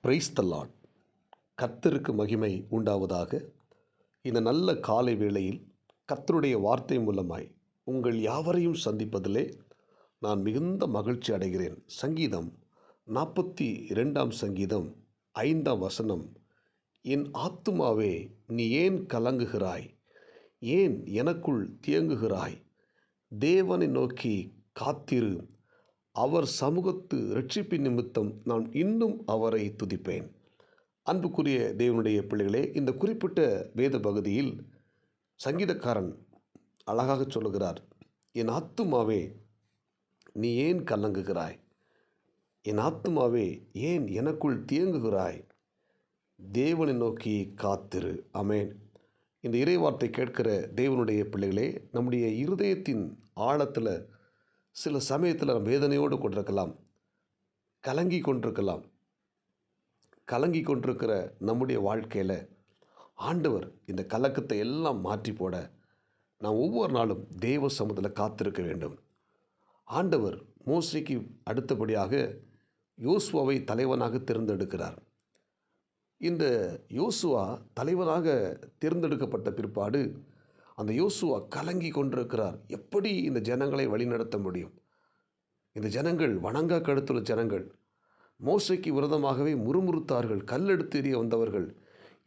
Praise the Lord. கர்த்தருக்கு மகிமை உண்டாவதாக. இந்த நல்ல காலை வேளையில் கர்த்தருடைய வார்த்தை மூலமாய் உங்கள் யாவரையும் சந்திப்பதிலே நான் மிகுந்த மகிழ்ச்சி அடைகிறேன். சங்கீதம் 42 சங்கீதம் 5 என் ஆத்துமாவே, நீ ஏன் கலங்குகிறாய்? ஏன் எனக்குள் தியங்குகிறாய்? தேவனை நோக்கி காத்திரு. அவர் சமூகத்து இரட்சிப்பின் நிமித்தம் நான் இன்னும் அவரை துதிப்பேன். அன்புக்குரிய தேவனுடைய பிள்ளைகளே, இந்த குறிப்பிட்ட வேத பகுதியில் சங்கீதக்காரன் அழகாக சொல்லுகிறார், என் ஆத்துமாவே, நீ ஏன் கலங்குகிறாய்? என் ஆத்துமாவே, ஏன் எனக்குள் தியங்குகிறாய்? தேவனை நோக்கி காத்திரு. ஆமென். இந்த இறைவார்த்தை கேட்கிற தேவனுடைய பிள்ளைகளே, நம்முடைய இருதயத்தின் ஆழத்தில் சில சமயத்தில் நம்ம வேதனையோடு கொண்டிருக்கலாம், கலங்கி கொண்டிருக்கிற நம்முடைய வாழ்க்கையில் ஆண்டவர் இந்த கலக்கத்தை எல்லாம் மாற்றி போட நாம் ஒவ்வொரு நாளும் தேவ சமூகத்தில் காத்திருக்க வேண்டும். ஆண்டவர் மோசேக்கு அடுத்தபடியாக யோசுவாவை தலைவனாக தேர்ந்தெடுக்கிறார். இந்த யோசுவா தலைவனாக தேர்ந்தெடுக்கப்பட்ட பிற்பாடு அந்த யோசுவா கலங்கி கொண்டிருக்கிறார். எப்படி இந்த ஜனங்களை வழிநடத்த முடியும்? இந்த ஜனங்கள் வணங்கா கழுத்துள்ள ஜனங்கள், மோசேக்கு விரோதமாகவே முறுமுறுத்தார்கள், கல்லெடுத்து எறிய வந்தவர்கள்.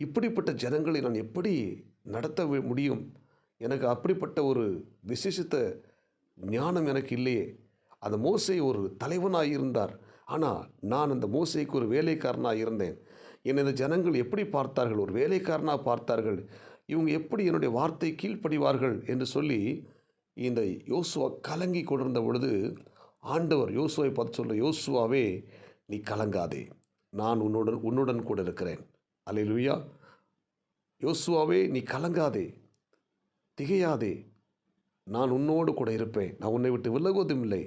இப்படிப்பட்ட ஜனங்களை நான் எப்படி நடத்த முடியும்? எனக்கு அப்படிப்பட்ட ஒரு விசேஷித்த ஞானம் எனக்கு இல்லையே. அந்த மோசே ஒரு தலைவனாக இருந்தார், ஆனால் நான் அந்த மோசேக்கு ஒரு வேலைக்காரனாக இருந்தேன். என்னை இந்த ஜனங்கள் எப்படி பார்த்தார்கள்? ஒரு வேலைக்காரனாக பார்த்தார்கள். இவங்க எப்படி என்னுடைய வார்த்தை கீழ்ப்படிவார்கள் என்று சொல்லி இந்த யோசுவா கலங்கி கொண்டிருந்த பொழுது ஆண்டவர் யோசுவாவை பார்த்து சொல்ற, யோசுவாவே, நீ கலங்காதே, நான் உன்னுடன் கூட இருக்கிறேன். அல்லேலூயா. யோசுவாவே, நீ கலங்காதே, திகையாதே, நான் உன்னோடு கூட இருப்பேன். நான் உன்னை விட்டு விலகுவதும் இல்லை,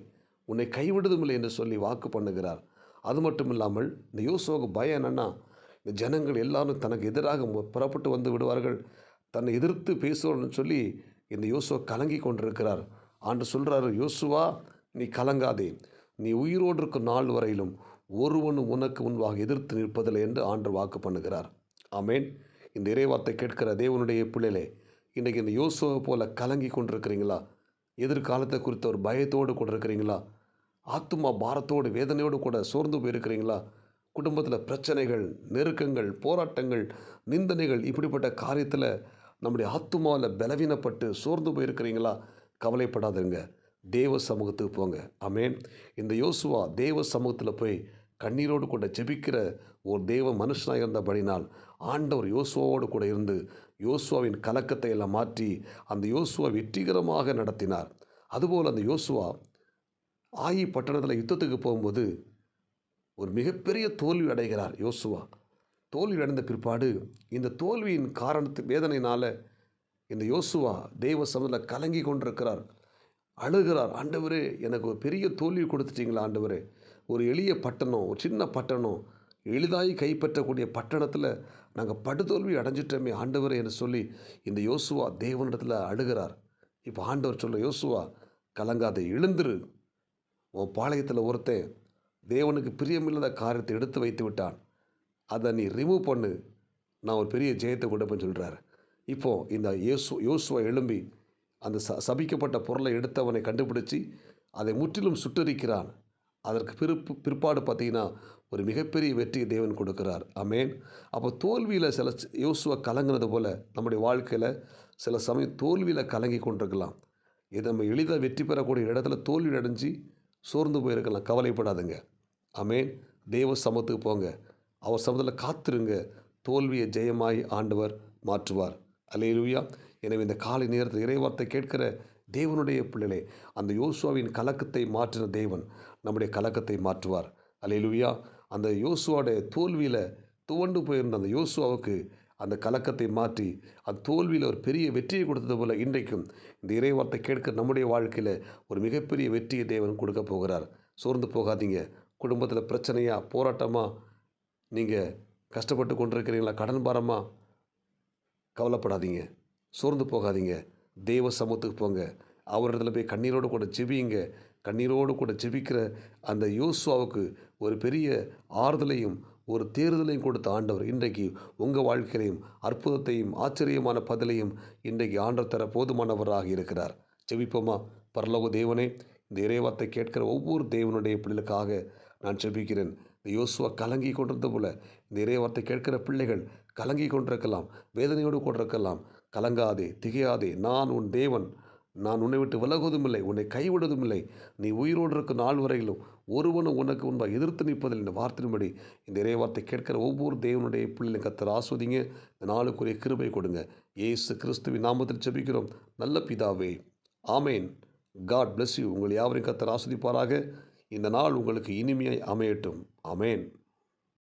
உன்னை கைவிடுவதும் இல்லை என்று சொல்லி வாக்கு பண்ணுகிறார். அது மட்டும் இல்லாமல் இந்த யோசுவாவுக்கு பயம் என்னன்னா, இந்த ஜனங்கள் எல்லாரும் தனக்கு எதிராக புறப்பட்டு வந்து விடுவார்கள், தன்னை எதிர்த்து பேசுவார்னு சொல்லி இந்த யோசுவா கலங்கி கொண்டிருக்கிறார். ஆண்டு சொல்கிறாரு, யோசுவா, நீ கலங்காதே, நீ உயிரோடு இருக்கும் நாள் வரையிலும் ஒருவனும் உனக்கு முன்பாக எதிர்த்து நிற்பதில்லை என்று ஆண்டு வாக்கு பண்ணுகிறார். ஆமேன். இந்த இறைவார்த்தை கேட்கிற தேவனுடைய பிள்ளைகளே, இன்றைக்கு இந்த யோசுவை போல கலங்கி கொண்டிருக்கிறீங்களா? எதிர்காலத்தை குறித்த ஒரு பயத்தோடு கூட இருக்கிறீங்களா? ஆத்துமா பாரத்தோடு வேதனையோடு கூட சோர்ந்து போயிருக்கிறீங்களா? குடும்பத்தில் பிரச்சனைகள், நெருக்கங்கள், போராட்டங்கள், நிந்தனைகள், இப்படிப்பட்ட காரியத்தில் நம்முடைய ஆத்துமாவில் பலவீனப்பட்டு சோர்ந்து போயிருக்கிறீங்களா? கவலைப்படாதுங்க, தேவ சமூகத்துக்கு போங்க. ஆமேன். இந்த யோசுவா தேவ சமூகத்தில் போய் கண்ணீரோடு கூட ஜெபிக்கிற ஒரு தேவ மனுஷனாக இருந்தபடினால் ஆண்டவர் யோசுவாவோடு கூட இருந்து யோசுவாவின் கலக்கத்தை எல்லாம் மாற்றி அந்த யோசுவா வெற்றிகரமாக நடத்தினார். அதுபோல் அந்த யோசுவா ஆயி பட்டணத்தில் யுத்தத்துக்கு போகும்போது ஒரு மிகப்பெரிய தோல்வி அடைகிறார். யோசுவா தோல்வி அடைந்த பிற்பாடு இந்த தோல்வியின் வேதனையினால் இந்த யோசுவா தேவ சமூகத்தில் கலங்கி கொண்டிருக்கிறார், அழுகிறார். ஆண்டவரே, எனக்கு ஒரு பெரிய தோல்வி கொடுத்துட்டீங்களா ஆண்டவரே? ஒரு எளிய பட்டணம், ஒரு சின்ன பட்டணம், எளிதாகி கைப்பற்றக்கூடிய பட்டணத்தில் நாங்கள் படுதோல்வி அடைஞ்சிட்டோமே ஆண்டவரே என்று சொல்லி இந்த யோசுவா தேவனிடத்தில் அழுகிறார். இப்போ ஆண்டவர் சொல்ல, யோசுவா கலங்காதே, எழுந்துரு. உன் பாளையத்தில் ஒருத்தன் தேவனுக்கு பிரியமில்லாத காரியத்தை எடுத்து வைத்து விட்டான், அதை நீ ரிமூவ் பண்ணு, நான் ஒரு பெரிய ஜெயத்தை கொடுப்பேன்னு சொல்கிறார். இப்போது இந்த யோசுவா எழும்பி அந்த சபிக்கப்பட்ட பொருளை எடுத்தவனை கண்டுபிடிச்சி அதை முற்றிலும் சுட்டரிக்கிறான். அதற்கு பிற்பாடு பார்த்திங்கன்னா ஒரு மிகப்பெரிய வெற்றியை தேவன் கொடுக்கிறார். ஆமேன். அப்போ தோல்வியில் சில யோசுவா கலங்கினது போல் நம்முடைய வாழ்க்கையில் சில சமயம் தோல்வியில் கலங்கி கொண்டிருக்கலாம். இது நம்ம எளிதாக வெற்றி பெறக்கூடிய இடத்துல தோல்வி அடைஞ்சு சோர்ந்து போயிருக்கலாம். கவலைப்படாதுங்க. ஆமேன். தேவ சமூகத்துக்கு போங்க, அவர் சமூகத்தில் காத்திருங்க. தோல்வியை ஜெயமாய் ஆண்டவர் மாற்றுவார். அல்லேலூயா. எனவே இந்த காலை நேரத்தில் இறைவார்த்தை கேட்கிற தேவனுடைய பிள்ளைகளே, அந்த யோசுவாவின் கலக்கத்தை மாற்றின தேவன் நம்முடைய கலக்கத்தை மாற்றுவார். அல்லேலூயா. அந்த யோசுவாவுடைய தோல்வியில் துவண்டு போயிருந்த அந்த யோசுவாவுக்கு அந்த கலக்கத்தை மாற்றி அந்த தோல்வியில் ஒரு பெரிய வெற்றியை கொடுத்தது போல் இன்றைக்கும் இந்த இறைவார்த்தை கேட்கிற நம்முடைய வாழ்க்கையில் ஒரு மிகப்பெரிய வெற்றியை தேவன் கொடுக்க போகிறார். சோர்ந்து போகாதீங்க. குடும்பத்தில் பிரச்சனையா, போராட்டமாக நீங்கள் கஷ்டப்பட்டு கொண்டிருக்கிறீங்களா, கடன் பாரமாக, கவலைப்படாதீங்க, சோர்ந்து போகாதீங்க. தேவ சமூகத்துக்கு போங்க, அவரிடத்துல போய் கண்ணீரோடு கூட ஜெபியுங்க. கண்ணீரோடு கூட ஜெபிக்கிற அந்த யோசுவாவுக்கு ஒரு பெரிய ஆறுதலையும் ஒரு தேறுதலையும் கொடுத்த ஆண்டவர் இன்றைக்கு உங்கள் வாழ்க்கையிலையும் அற்புதத்தையும் ஆச்சரியமான பதிலையும் இன்றைக்கு ஆண்டவர் தர போதுமானவராக இருக்கிறார். ஜெபிப்போமா? பரலோக தேவனே, இந்த இறைவார்த்தை கேட்கிற ஒவ்வொரு தேவனுடைய பிள்ளைகளுக்காக நான் ஜெபிக்கிறேன். இந்த யோசுவா கலங்கி கொண்டிருந்த போல இந்த இறைவார்த்தை கேட்கிற பிள்ளைகள் கலங்கி கொண்டிருக்கலாம், வேதனையோடு கொண்டிருக்கலாம். கலங்காதே, திகையாதே, நான் உன் தேவன். நான் உன்னை விட்டு விலகுவதும் இல்லை, உன்னை கைவிடுவதும் இல்லை. நீ உயிரோடு இருக்கும் நாள் வரையிலும் ஒருவனும் உனக்கு முன்பாக எதிர்த்து நிற்பதில்லை என்ற வார்த்தையின்படி இந்த இறைவார்த்தை கேட்கிற ஒவ்வொரு தேவனுடைய பிள்ளைகளை கர்த்தர் ஆஸ்வதிங்க. இந்த நாளுக்குரிய கிருபை கொடுங்க. இயேசு கிறிஸ்துவின் நாமத்தில் ஜெபிக்கிறோம் நல்ல பிதாவே, ஆமேன். God bless you. உங்கள் யாவரையும் கர்த்தர் ஆஸ்வதிப்பாராக. இந்த நாள் உங்களுக்கு இனிமையாய் அமையட்டும். ஆமேன்.